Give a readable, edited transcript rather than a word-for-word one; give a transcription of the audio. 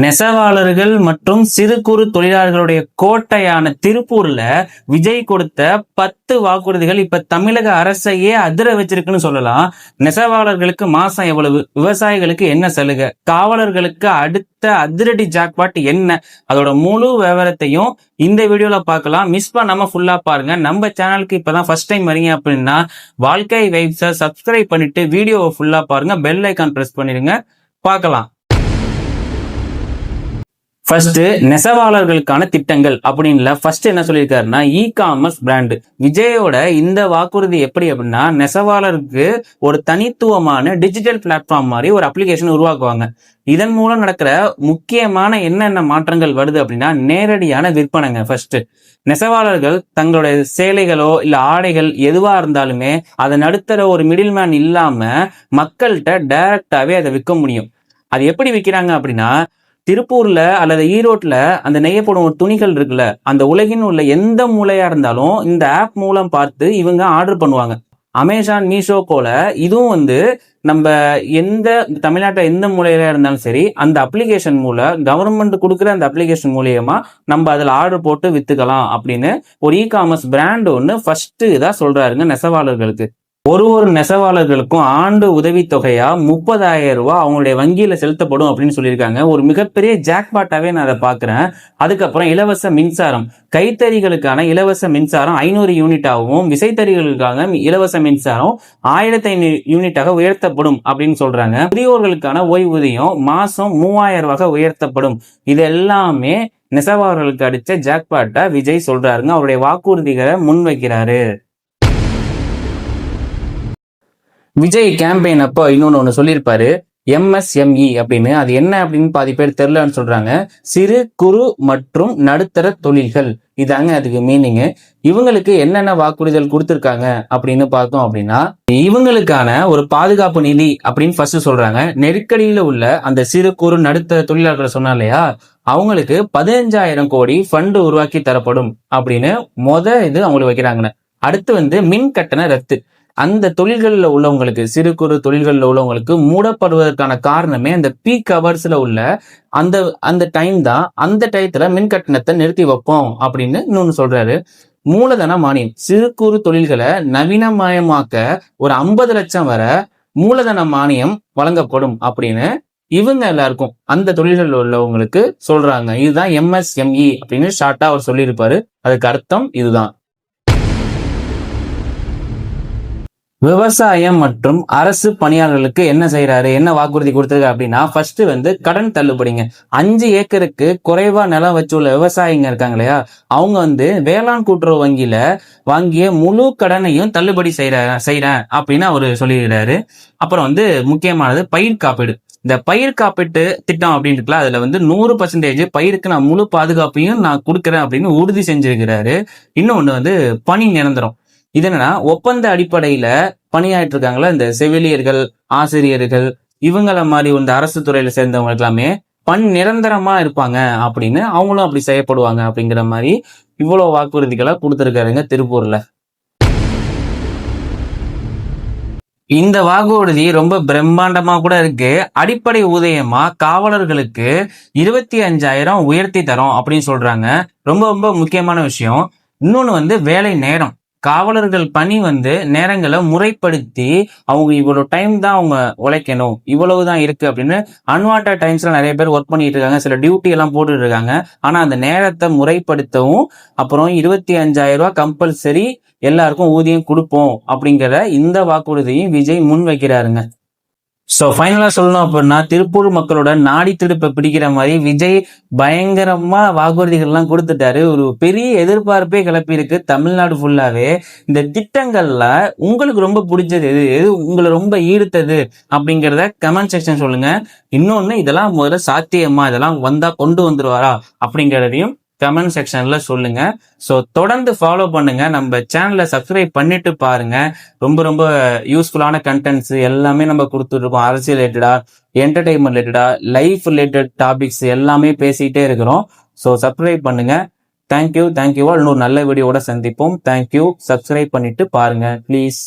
நெசவாளர்கள் மற்றும் சிறு குறு தொழிலாளர்களுடைய கோட்டையான திருப்பூர்ல விஜய் கொடுத்த 10 வாக்குறுதிகள் இப்ப தமிழக அரசையே அதிர வச்சிருக்குன்னு சொல்லலாம். நெசவாளர்களுக்கு மாசம் எவ்வளவு, விவசாயிகளுக்கு என்ன சலுகை, காவலர்களுக்கு அடுத்த அதிரடி ஜாக்பாட் என்ன, அதோட முழு விவரத்தையும் இந்த வீடியோல பார்க்கலாம். மிஸ் பண்ணாம ஃபுல்லா பாருங்க. நம்ம சேனலுக்கு இப்பதான் ஃபர்ஸ்ட் டைம் வரீங்க அப்படின்னா வாழ்க்கை வைப்ஸை சப்ஸ்கிரைப் பண்ணிட்டு வீடியோவை ஃபுல்லா பாருங்க. பெல் ஐக்கான் பிரஸ் பண்ணிடுங்க. பார்க்கலாம். ஃபர்ஸ்ட் நெசவாளர்களுக்கான திட்டங்கள் அப்படின்ல ஃபர்ஸ்ட் என்ன சொல்லியிருக்காருன்னா காமர்ஸ் பிராண்டு. விஜயோட இந்த வாக்குறுதி எப்படி அப்படின்னா நெசவாளருக்கு ஒரு தனித்துவமான டிஜிட்டல் பிளாட்ஃபார்ம் மாதிரி ஒரு அப்ளிகேஷன் உருவாக்குவாங்க. இதன் மூலம் நடக்கிற முக்கியமான என்னென்ன மாற்றங்கள் வருது அப்படின்னா நேரடியான விற்பனைங்க. ஃபர்ஸ்ட் நெசவாளர்கள் தங்களுடைய சேலைகளோ இல்ல ஆடைகள் எதுவா இருந்தாலுமே அதை நடுத்தர ஒரு மிடில் மேன் இல்லாம மக்கள்கிட்ட டைரக்டாவே அதை விற்க முடியும். அது எப்படி விற்கிறாங்க அப்படின்னா திருப்பூர்ல அல்லது ஈரோட்ல அந்த நெய்யப்படும் ஒரு துணிகள் இருக்குல்ல, அந்த உலகின் உள்ள எந்த மூலையா இருந்தாலும் இந்த ஆப் மூலம் பார்த்து இவங்க ஆர்டர் பண்ணுவாங்க. அமேசான், மீஷோ போல இதுவும் நம்ம எந்த தமிழ்நாட்டில் எந்த மூலையில இருந்தாலும் சரி அந்த அப்ளிகேஷன் மூலம் கவர்மெண்ட் கொடுக்குற அந்த அப்ளிகேஷன் மூலியமா நம்ம அதில் ஆர்டர் போட்டு வித்துக்கலாம் அப்படின்னு ஒரு காமர்ஸ் பிராண்ட் ஒன்று ஃபர்ஸ்ட் இதாக சொல்றாருங்க நெசவாளர்களுக்கு. ஒரு நெசவாளர்களுக்கும் ஆண்டு உதவித்தொகையா 30,000 ரூபாய் அவங்களுடைய வங்கியில செலுத்தப்படும் அப்படின்னு சொல்லியிருக்காங்க. ஒரு மிகப்பெரிய ஜாக்பாட்டாவே நான் அதை பாக்குறேன். அதுக்கப்புறம் இலவச மின்சாரம், கைத்தறிகளுக்கான இலவச மின்சாரம் 500 யூனிட்டாகவும் விசைத்தறிகளுக்கான இலவச மின்சாரம் 1500 யூனிட்டாக உயர்த்தப்படும் அப்படின்னு சொல்றாங்க. முதியோர்களுக்கான ஓய்வூதியம் மாசம் 3000 ரூபாய் உயர்த்தப்படும். இது எல்லாமே நெசவாளர்களுக்கு அடிச்ச ஜாக்பாட்டா விஜய் சொல்றாருங்க. அவருடைய வாக்குறுதிகளை முன்வைக்கிறாரு. விஜய் கேம்பெயின் அப்போ இன்னொன்னு சொல்லியிருப்பாரு, MSME அப்படின்னு. அது என்ன அப்படின்னு பாதி பேர் தெரியலன்னு சொல்றாங்க. சிறு குறு மற்றும் நடுத்தர தொழில்கள், இதாங்க அதுக்கு மீனிங். இவங்களுக்கு என்னென்ன வாக்குறுதிகள் கொடுத்திருக்காங்க அப்படின்னு பார்த்தோம் அப்படின்னா இவங்களுக்கான ஒரு பாதுகாப்பு நிதி அப்படின்னு ஃபர்ஸ்ட் சொல்றாங்க. நெருக்கடியில உள்ள அந்த சிறு குறு நடுத்தர தொழிலாளர்களை சொன்னா இல்லையா, அவங்களுக்கு 15,000 கோடி ஃபண்ட் உருவாக்கி தரப்படும் அப்படின்னு இது அவங்களுக்கு வைக்கிறாங்க. அடுத்து மின் கட்டண ரத்து. அந்த தொழில்களில் உள்ளவங்களுக்கு, சிறு குறு தொழில்களில் உள்ளவங்களுக்கு மூடப்படுவதற்கான காரணமே அந்த பீக் ஹவர்ஸ்ல உள்ள அந்த டைம் தான். அந்த டயத்துல மின் கட்டணத்தை நிறுத்தி வைப்போம் அப்படின்னு இன்னொன்னு சொல்றாரு. மூலதன மானியம், சிறு குறு தொழில்களை நவீனமயமாக்க ஒரு 50 லட்சம் வரை மூலதன மானியம் வழங்கப்படும் அப்படின்னு இவங்க எல்லாருக்கும் அந்த தொழில்களில் உள்ளவங்களுக்கு சொல்றாங்க. இதுதான் MSME அப்படின்னு ஷார்ட்டா அவர் சொல்லியிருப்பாரு. அதுக்கு அர்த்தம் இதுதான். விவசாயம் மற்றும் அரசு பணியாளர்களுக்கு என்ன செய்யறாரு, என்ன வாக்குறுதி கொடுத்திருக்காரு அப்படின்னா ஃபர்ஸ்ட் கடன் தள்ளுபடிங்க. 5 ஏக்கருக்கு குறைவா நிலம் வச்சுள்ள விவசாயிங்க இருக்காங்க இல்லையா, அவங்க வேளாண் கூட்டுறவு வங்கியில வாங்கிய முழு கடனையும் தள்ளுபடி செய்யறேன் அப்படின்னு அவரு சொல்லிடுறாரு. அப்புறம் முக்கியமானது பயிர் காப்பீடு. இந்த பயிர் காப்பீட்டு திட்டம் அப்படின்னு இருக்குல்ல, அதுல 100% பயிருக்கு நான் முழு பாதுகாப்பையும் நான் கொடுக்குறேன் அப்படின்னு உறுதி செஞ்சிருக்கிறாரு. இன்னொன்னு பணி நிரந்தரம். இது என்னன்னா ஒப்பந்த அடிப்படையில பணியாற்றிட்டு இருக்காங்களா இந்த செவிலியர்கள், ஆசிரியர்கள், இவங்கள மாதிரி அரசு துறையில சேர்ந்தவங்களுக்கு எல்லாமே பணி நிரந்தரமா இருப்பாங்க அப்படின்னு அவங்களும் அப்படி செய்யப்படுவாங்க அப்படிங்கிற மாதிரி இவ்வளவு வாக்குறுதிகளை கொடுத்திருக்காருங்க திருப்பூர்ல. இந்த வாக்குறுதி ரொம்ப பிரம்மாண்டமா கூட இருக்கு. அடிப்படை ஊதியமா காவலர்களுக்கு 25,000 உயர்த்தி தரோம் அப்படின்னு சொல்றாங்க. ரொம்ப ரொம்ப முக்கியமான விஷயம். இன்னொன்னு வேலை நேரம். காவலர்கள் பணி நேரங்களை முறைப்படுத்தி அவங்க இவ்வளவு டைம் தான் அவங்க உழைக்கணும், இவ்வளவுதான் இருக்கு அப்படின்னு அன்வான்ட் டைம்ஸ்ல நிறைய பேர் ஒர்க் பண்ணிட்டு இருக்காங்க. சில டியூட்டி எல்லாம் போட்டுட்டு இருக்காங்க. ஆனா அந்த நேரத்தை முறைப்படுத்தவும், அப்புறம் 25,000 ரூபாய் கம்பல்சரி எல்லாருக்கும் ஊதியம் கொடுப்போம் அப்படிங்கிற இந்த வாக்குறுதியும் விஜய் முன் வைக்கிறாருங்க. ஸோ ஃபைனலா சொல்லணும் அப்படின்னா திருப்பூர் மக்களோட நாடி துடிப்பை பிடிக்கிற மாதிரி விஜய் பயங்கரமா வாக்குறுதிகள்லாம் கொடுத்துட்டாரு. ஒரு பெரிய எதிர்பார்ப்பே கிளப்பி இருக்கு தமிழ்நாடு ஃபுல்லாவே. இந்த திட்டங்கள்ல உங்களுக்கு ரொம்ப பிடிச்சது எது உங்களை ரொம்ப ஈர்த்தது அப்படிங்கிறத கமெண்ட் செக்ஷன் சொல்லுங்க. இன்னொன்னு, இதெல்லாம் முதல்ல சாத்தியமா, இதெல்லாம் வந்தா கொண்டு வந்துருவாரா அப்படிங்கிறதையும் கமெண்ட் செக்ஷன்ல சொல்லுங்க. ஸோ தொடர்ந்து ஃபாலோ பண்ணுங்க. நம்ம சேனலை சப்ஸ்கிரைப் பண்ணிட்டு பாருங்க. ரொம்ப ரொம்ப யூஸ்ஃபுல்லான கண்டென்ட்ஸ் எல்லாமே நம்ம கொடுத்துட்டு இருக்கோம். அரசியல் ரிலேட்டடா, என்டர்டைன்மெண்ட் ரிலேட்டடா, லைஃப் ரிலேட்டட் டாபிக்ஸ் எல்லாமே பேசிக்கிட்டே இருக்கிறோம். ஸோ சப்ஸ்கிரைப் பண்ணுங்க. தேங்க்யூ. இன்னொரு நல்ல வீடியோட சந்திப்போம். தேங்க்யூ. சப்ஸ்கிரைப் பண்ணிட்டு பாருங்க ப்ளீஸ்.